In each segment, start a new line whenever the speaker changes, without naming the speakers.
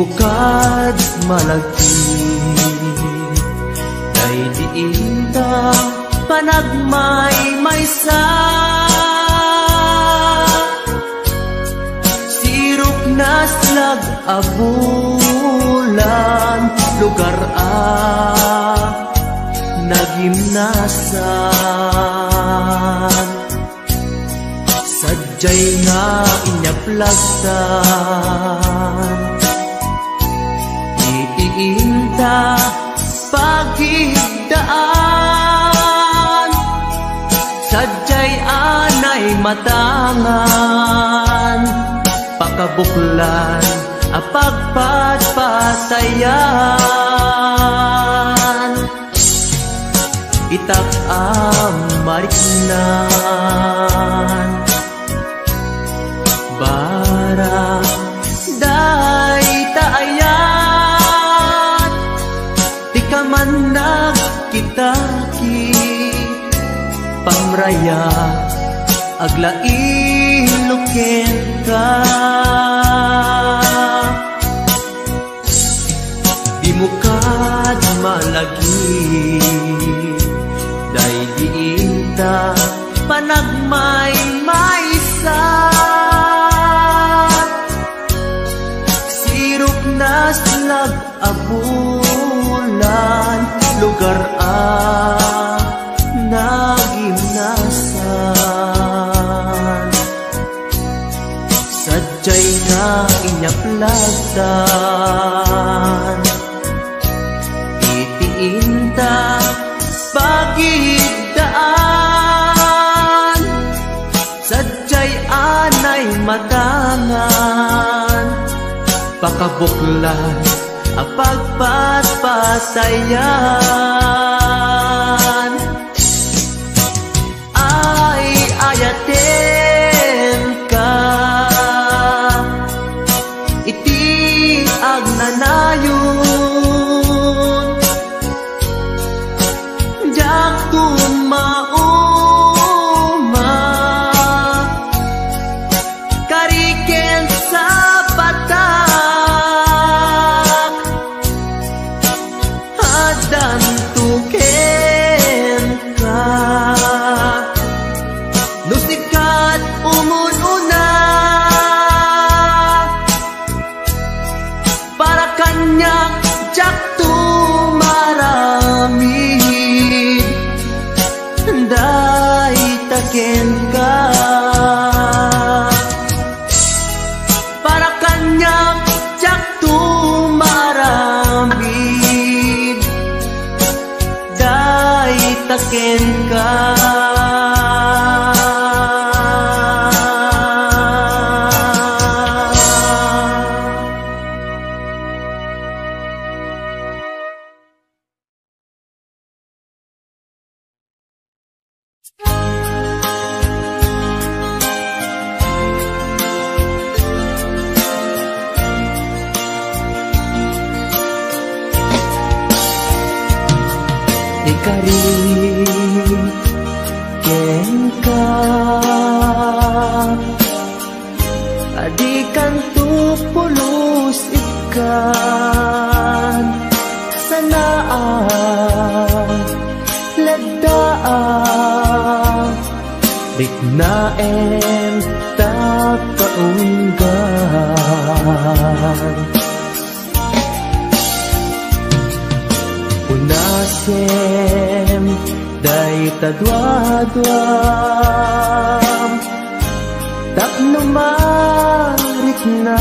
Imukad malagti day diinta panagmay maysa sirok naslag abulan lugar nagimnasan sadyay nga inyaplagtan iinta pagigdaan sadyay anay matangan pakabuklan apagpatpatayan itak mariknan bara day taayan di ka man nagkitaki pamraya aglain ka imukad malagi day diinta panagmay maysa sirok naslag abulan lugar nagimnasan sadyay nga inyaplagtan itiinta pagigdaan sadyay anay matangan pakabuklan apagpatpatayan ay ayaten ka iti agnanayon jak tumauma kariken sa patak hadan tuken ka nusikat umununa para kanya jak tumaramid day taken ka para kanya jak tumaramid day taken ka ikariken ka adikan tupulos ikan sanaan lagdaan bignaen takaunggan unasem day tadwadwam taknumarik na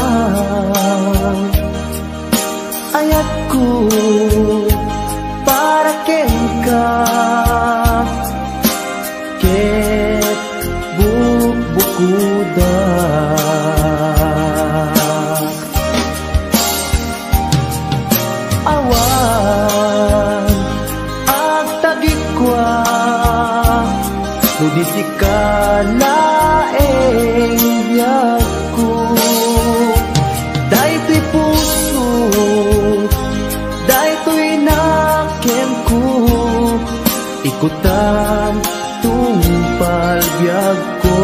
ayatku para ken ka ket bubukuda awan agtagikwa nudisi ka laeng biyagku daytoy puso daytoy nakemku ikutan tungpal biyag ko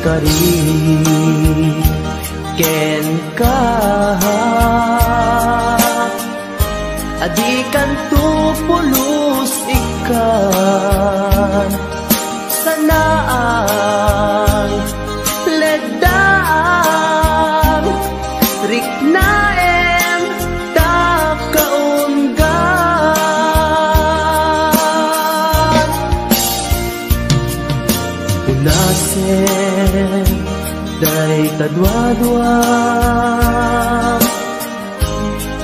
ikari ken ka adikan tu pulos ikan sanaan ledang riknaen ta kaunggan unasen day kadwa-dwa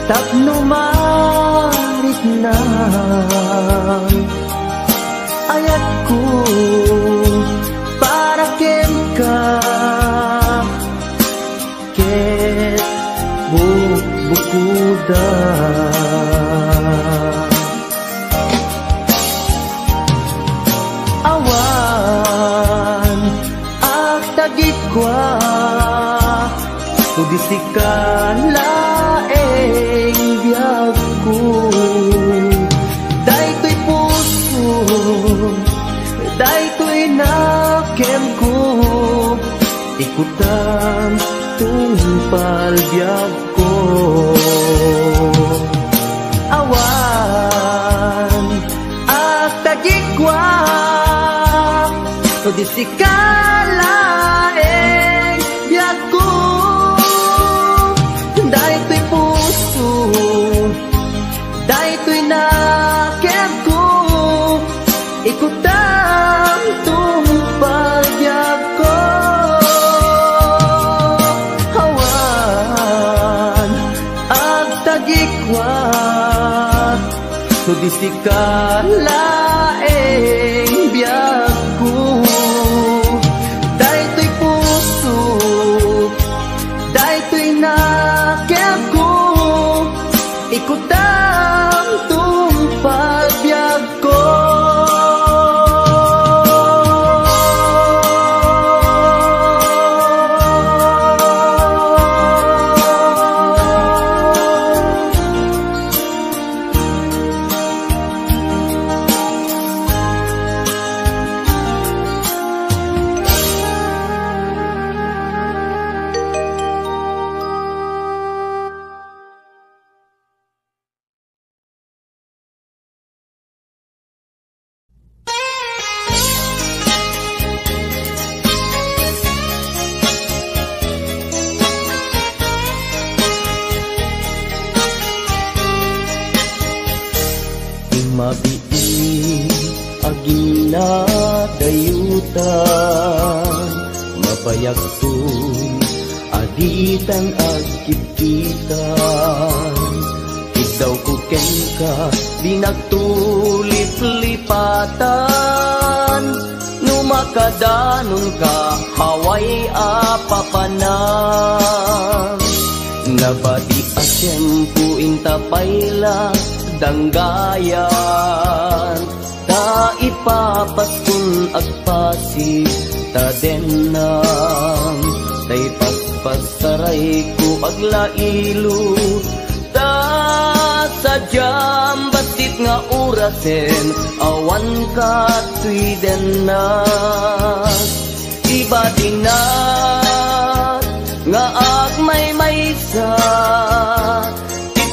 tapno marit na ayat ko para ken ka ket bukuda awan ak tagit kwa tudisikan laeng biyag ko daytoy puso daytoy nakem ko ikutan tungpal biyag ko awan at tagikwa tudisikan laeng biyag ko daytoy puso daytoy nakem ko ikutan tungpal biyag ko awan ag tagikwa tudisikan laeng biyag ko daytoy puso daytoy nakem ko ikutan tungpal biyag ko mabiin agina dayutan mabayagtun aditan agkititan idaw ko ken ka di nagtulip-lipatan numakadanon ka haway apapanan nabati asyempu intapayla danggayan ta ipapaskun agpasig ta denam tay pagpasaray ko aglailo ta sadyam basit nga urasen awan ka tuy denas iba dinat nga agmay-maysa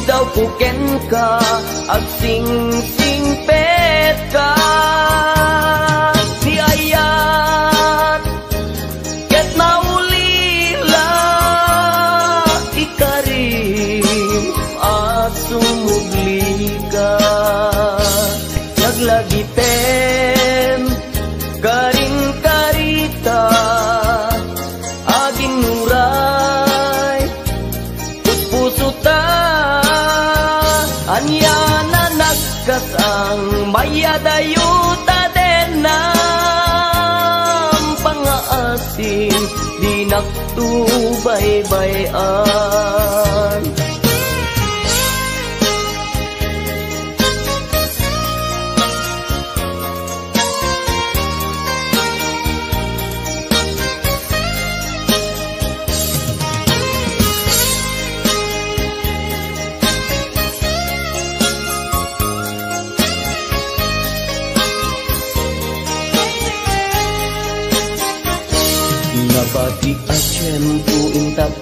daw puken ka ag sing-singpet ka si ayat ket maulila ikarim at sumugli ka naglagitem karing karita aging nuray puso ta anya na nagkas ang mayadayuta denam pangaasim di naktubaybayan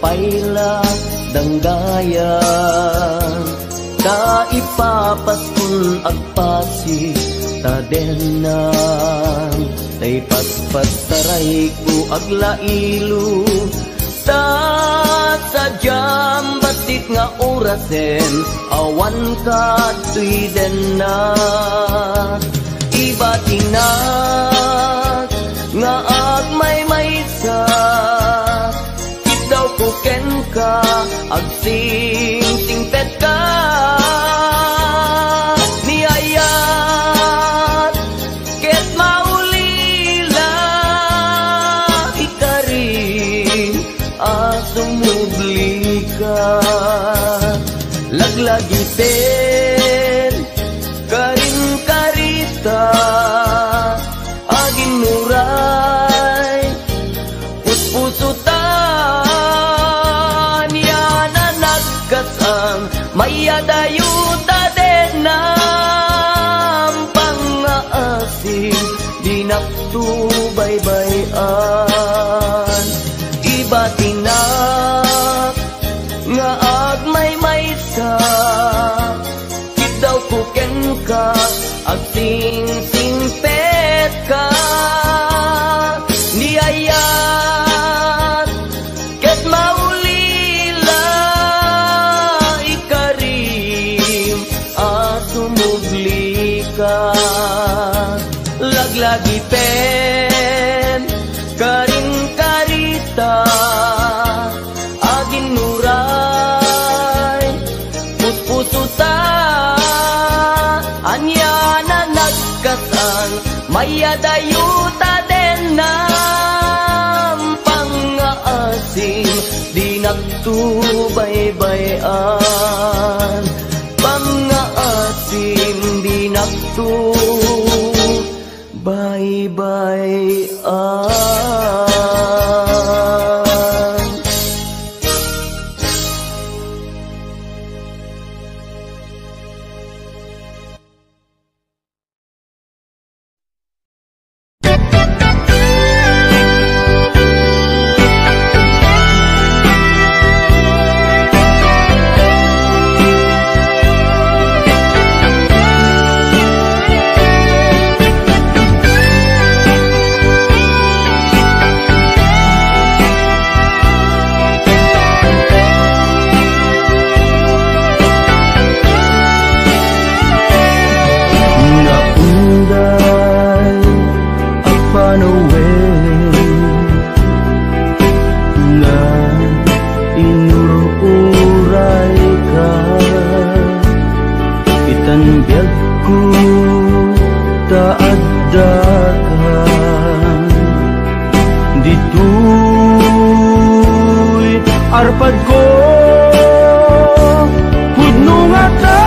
payla danggayan ta ipapaskun agpasi tadenan tay paspastaray ko aglailo ta sadyam batik nga orasen awan ka tuyden na iba tinak nga agmay-maysa daw kuken ka agsing-singpet ka niyayat ket maulila ikarin asumubli ka laglagi ten karin karita agin muray puspusutan yana nagkasang mayadayuta den ng pang-aasing di naktubaybayan iba tinak nga agmay-maysa daw kuken ka agsing-singpet ka niyayat ket maulila ikarim asumugli ka laglagi pen karing karita agin nuray puspusuta anya na nagkasang mayadayuta den ng pang-aasing di naktubaybayan pang-aasing di naktubaybayan.
Arpad ko pudno nga ta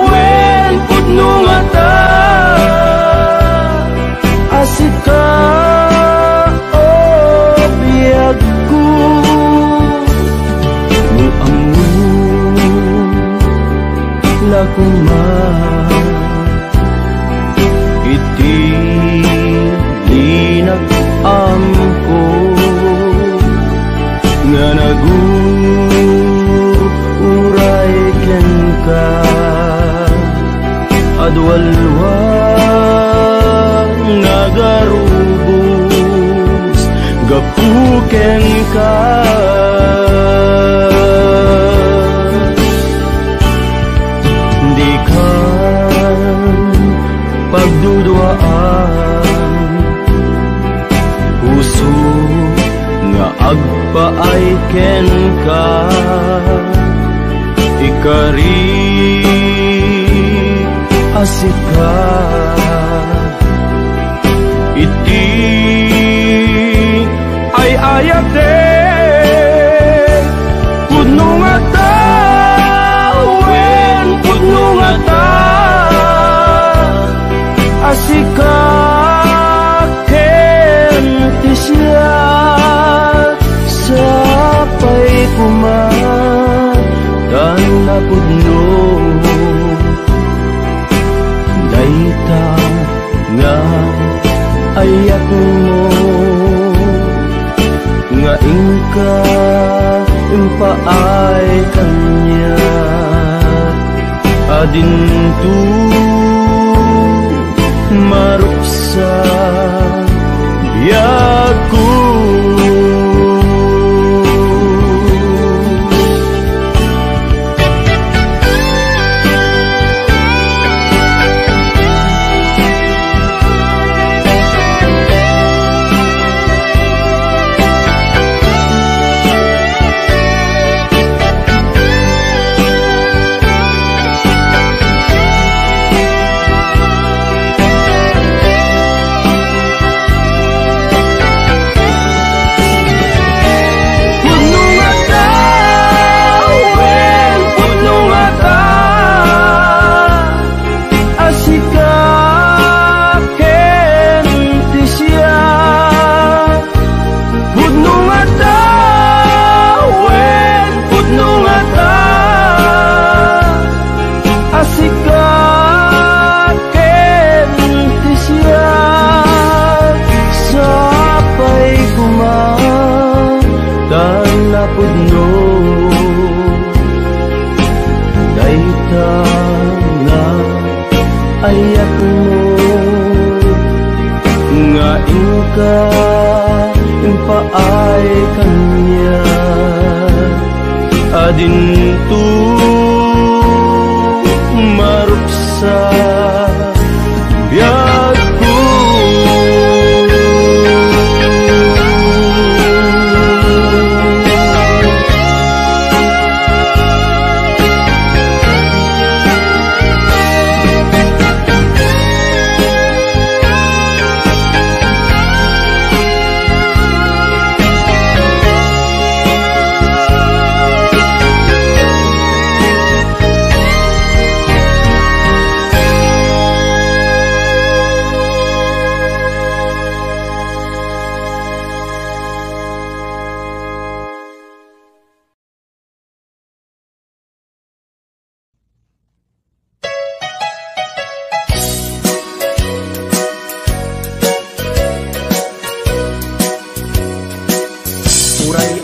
wen pudno nga ta asika biyag ko nung amun lakuma iti linag-amko nga naguray ken ka adwalwa nagarubos gapuken ka di ka pagduduaan puso nga agpaay ken ka ikari asika iti ay ayate pudno nga ta wen pudno nga ta asika ken ti siya sapay kuman tan na pudno adintu maruksa biaku. Ayak mo nga inka impaay kanya adintu maruksa biaku.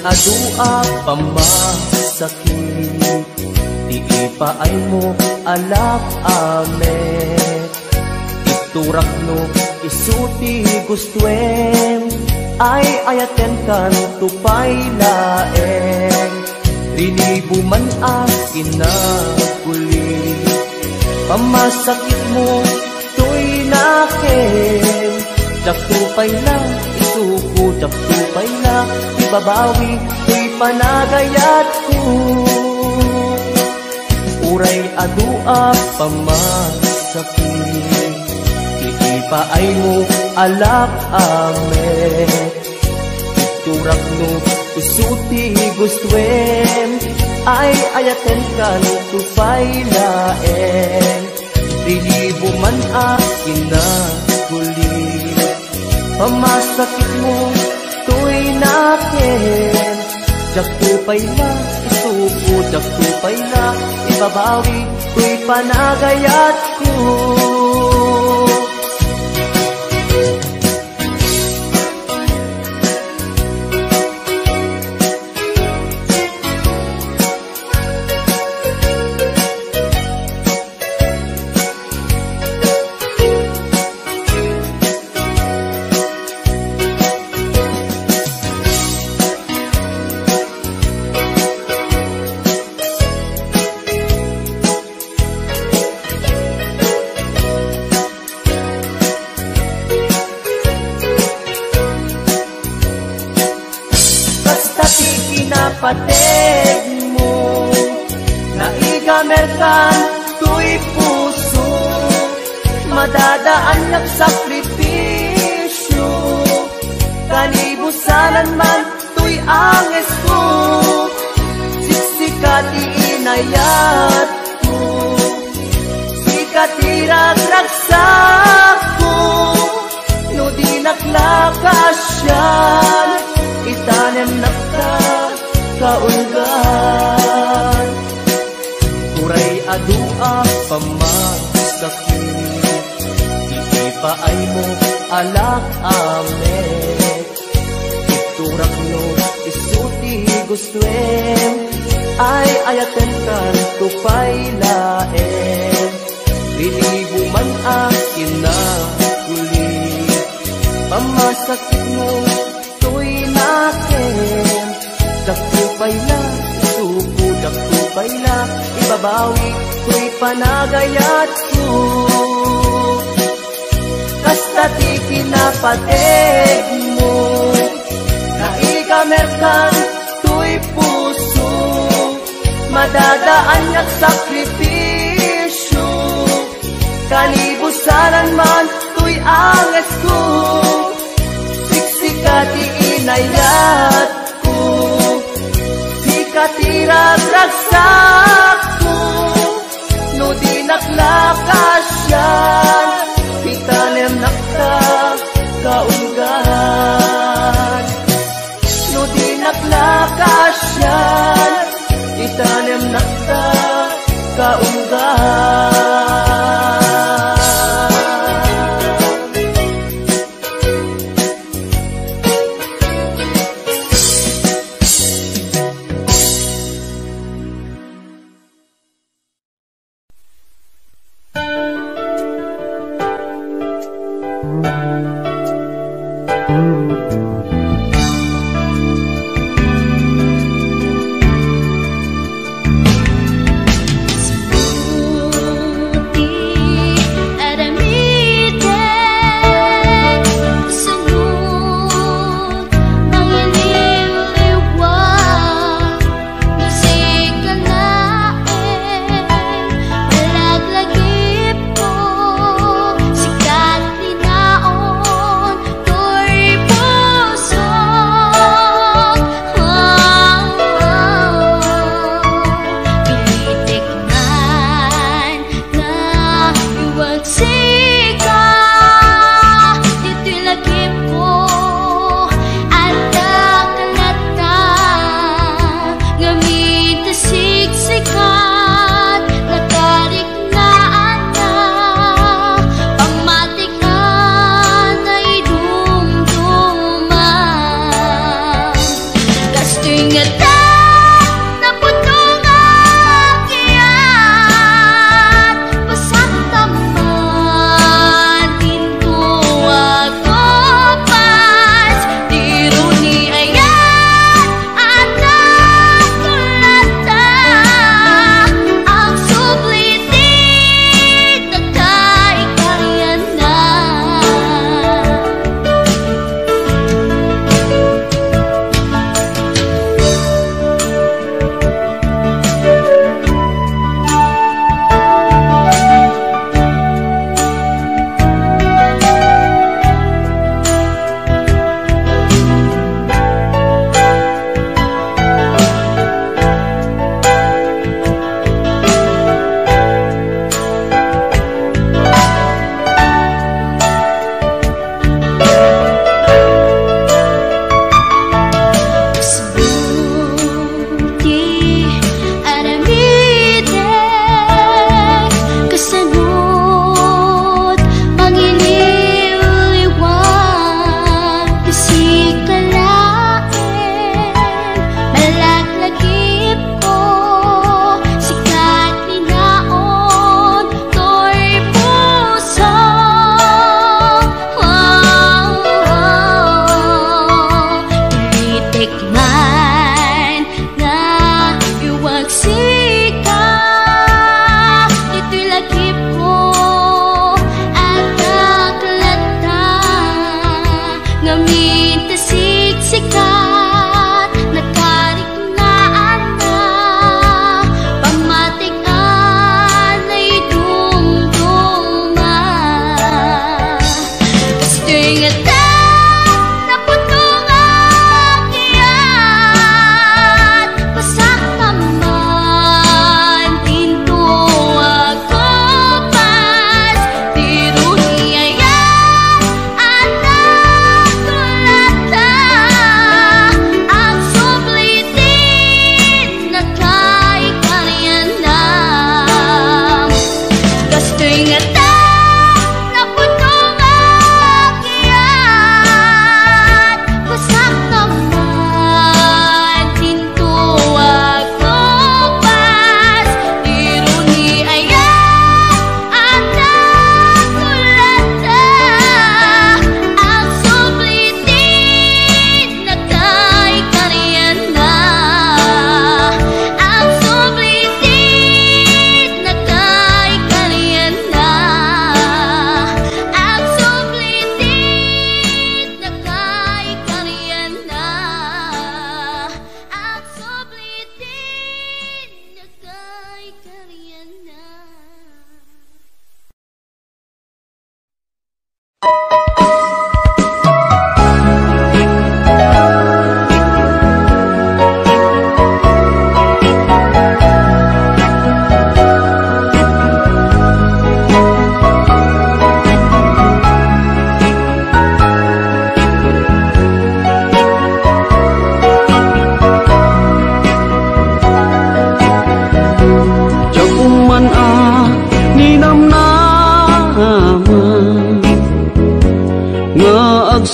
Adua pamasakit, di ipaay mo alak amet. Iturak no isuti gustuen, ay ayaten kan tupay laeng. Rinibuman akin na kuli, pamasakit mo tuy nakin. Daktupay na isuko, daktupay na ibabawi, tuy panagayat ko. Uray adua pamasakit, iipaay mo alak amet. Iturak no isuti gustuen, ay ayaten kan tupay laeng. Rilibo man akin na kuli, pamasakit mo tuy nakin. Daktupay na isuko, daktupay na ibabawi, tuy panagayat ko. Pateg mo, naigamer kan tuy puso, madadaan ng sakripisyo. Kanibusanan man tuy anges ko, siksikat iinayat ko, sikat iragragsak ko, no di naklakasyan, itanem nakta kaulgan. Uray adua pamasakit, iipaay mo alak amet. Iturak no isuti gustuen, ay ayaten kan tupay laeng. managayat ko kasta ti kinapateg mo kaikamerkan tuy puso madadaan at sakripisyo kalibusanan man tuy anges ko siksikati inayat ko sikati ragragsak ko no di naklakasyan itanem nakta kaunggan no di naklakasyan itanem nakta kaunggan.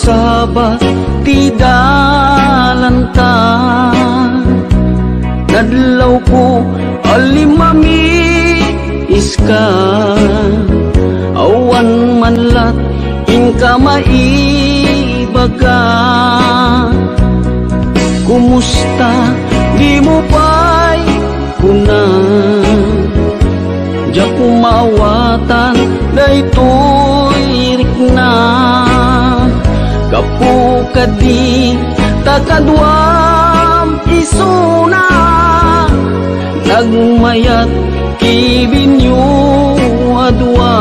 Agsabat ti dalanta, nadlaw ko alimami iska, awan manlat inka maibaga. Kumusta di mo pa'y kuna, diya kumawatan daytoy rikna. Kapu kadi takadwam isuna, nagmayat kibinyo adwa.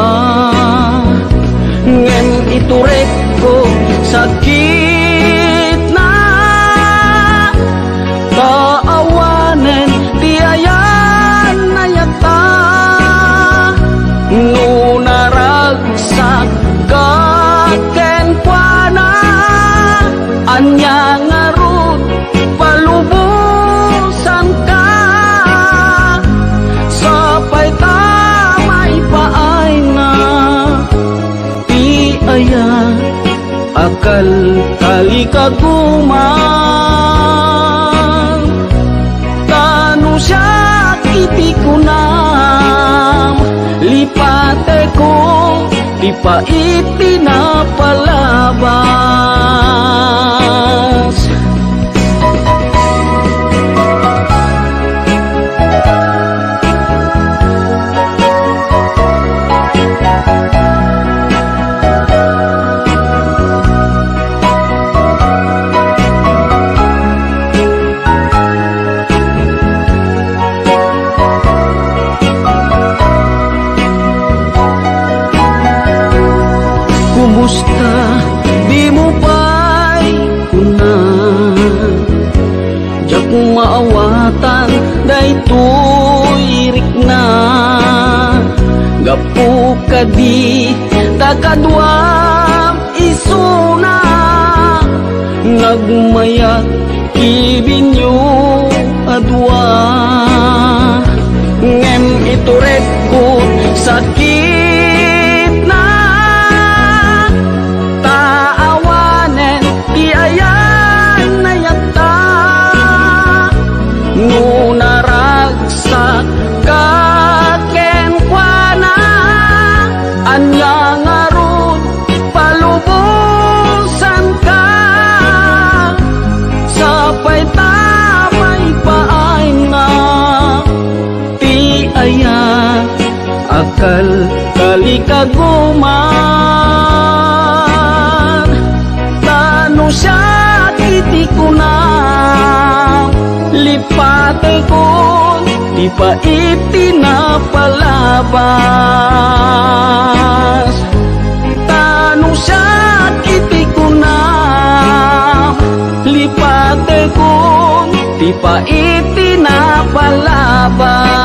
Ngem iturek ko sakit na, kaawanen tiayan na yata. Nunaragsak kaken kuana, anya ngarut palubusan ka. Sapay tamay paay na ti aya, akal kali kaguman. Tanu siya kiti kunam, lipate ko di paiti na palabas. Kumusta di mo pa'y kuna, diya kumaawatan daytoy rikna. Gapu kadi takadwam isuna, nagmayat kibinyo adwa. Ngem iturek ko sakit na, taawanen ti ayan na yata. Nunaragsak kaken kuana, anya ngarut palubusan ka. Sapay tamay paay na ti aya, akal kali kaguman. Tanu siya kiti kunam, lipate ko di paiti na palabas. Tanu siya kiti kunam, lipate ko di paiti na palabas.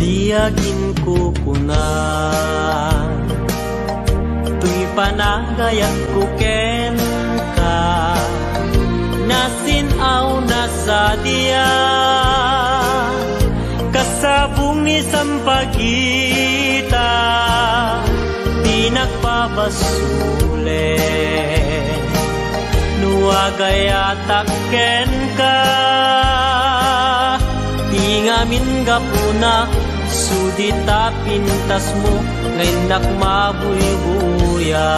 Tiyagin ko kuna, tuy panagayat ko ken ka, nasinaw na sa diya. Kasabong ni sampagita, di nagpapasule. Nuagayatak ken ka, di ngamin gapuna, sudita pintas mo ngayon nakmabuy-buya.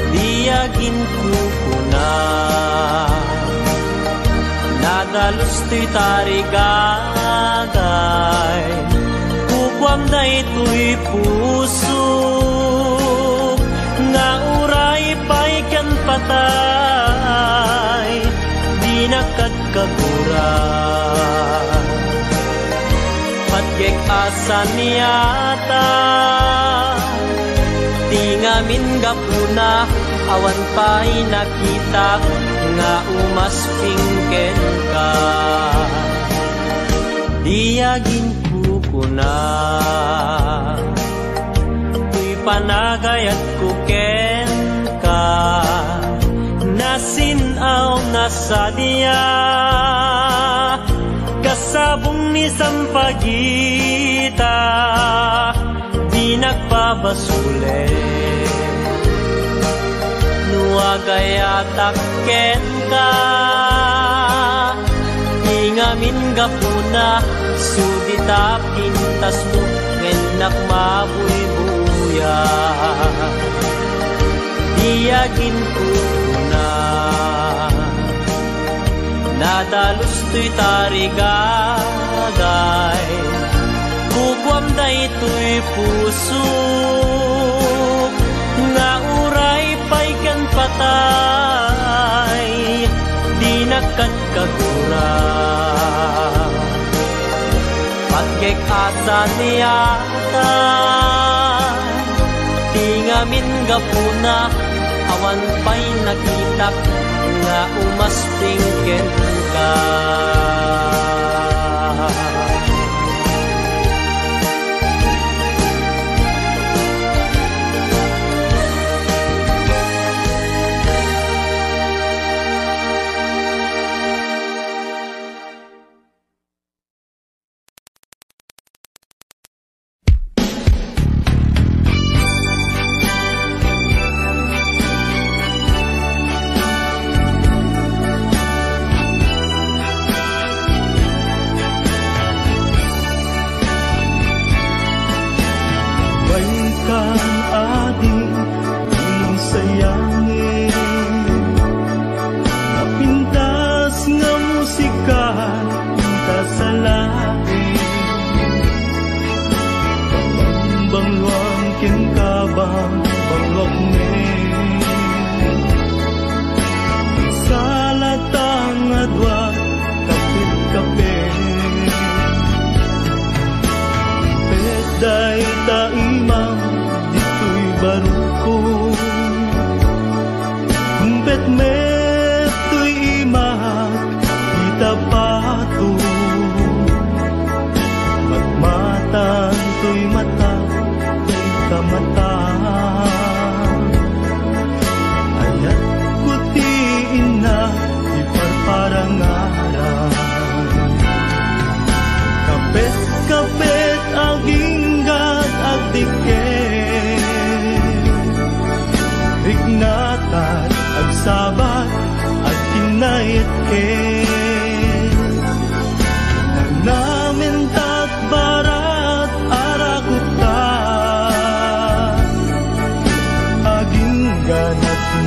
Diyagin ko kuna, nadalos to'y tarigagay, kukwam na ito'y puso, nga uray pa'y kan pa patay, di nakagkagura. Patgek asan niyata, di ngamin gapuna, awan pa'y nakita, nga umaspingken ka. Diyagin kukuna, tuy panagayat kuken ka, nasinaw na sa diya, kasabong ni sampagita, di nagpabasule. Nuagayatak ken ka, ingamin gapuna, sudita pintas mo, ngenak mabuy-buya. Diyagin ko na, nadalus to'y tarigagay, kukwam da ito'y puso, nga uray pa'y kan patay, di nakagkagura. Patgek asan niyata, di ngamin gapuna, awan pa'y nakitak, nga umaspingken ka.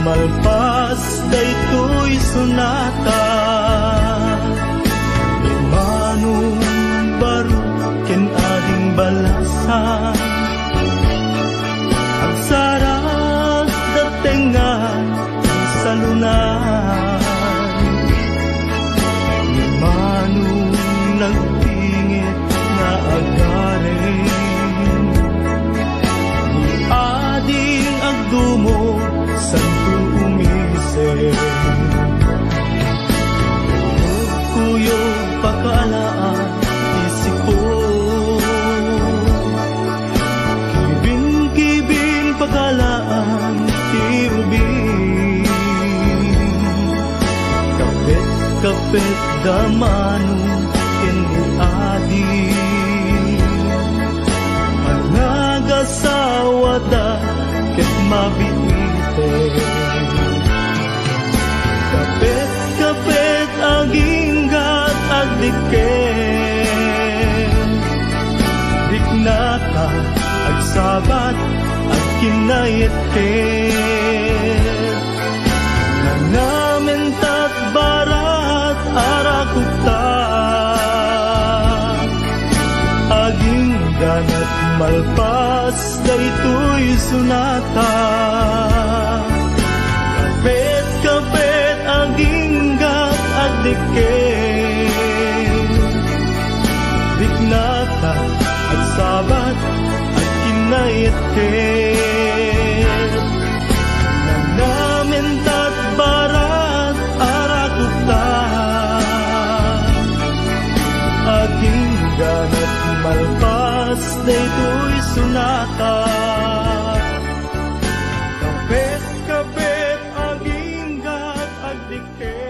Malpas daytoy sunata, manong baro ken ading balasan, ang sarap datengan sa lunan, manong nagtingit na agarin, ading agdumo santo umise, kuyo pakalaan isiko, kibing-kibing pakalaan tiubing, kapit-kapit damanong ken-adi, anagasawa ket mabiti, kapit-kapit aginggat agdiken, diknata agsabat agkinayetken, nangamentat barat arakuta, aging ganat malpas daytoy sunata, kapit ket namin tat barat arakuta aging ganat malpas daytoy sunata kapet aging gat agdiket.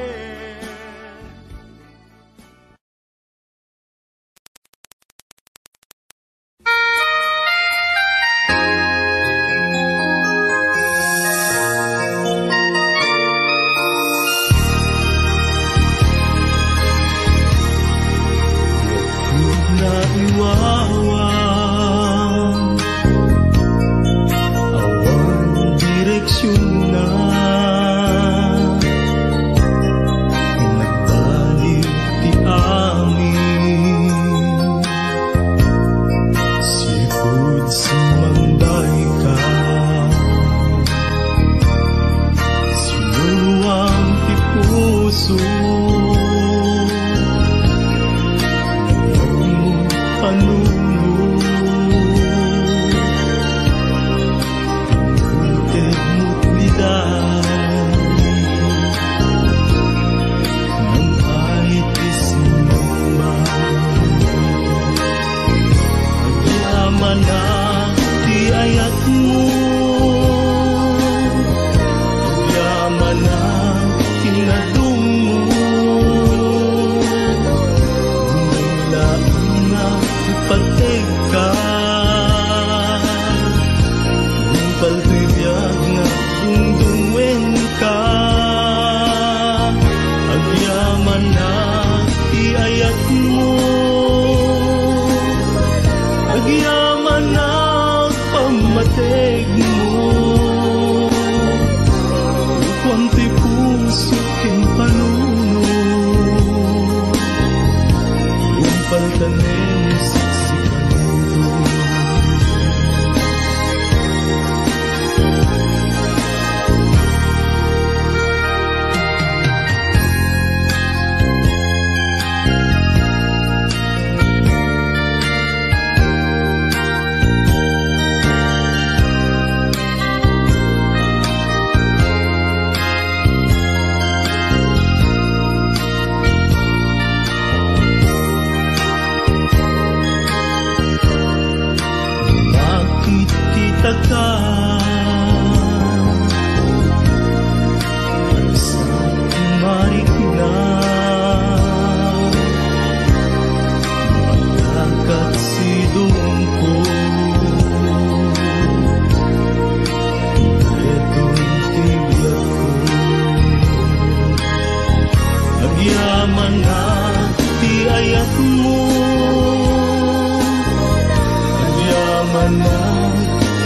Agyaman na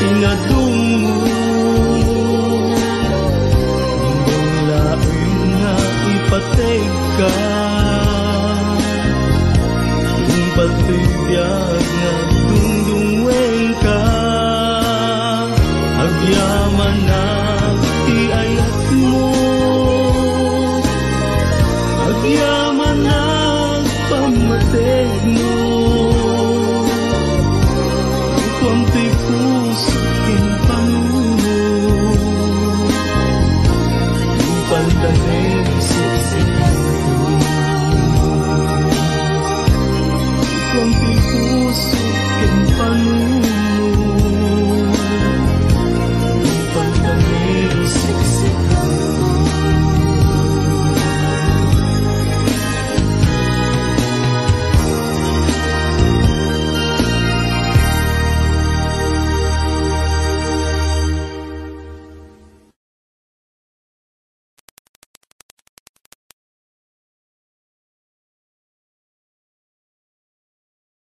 inadungan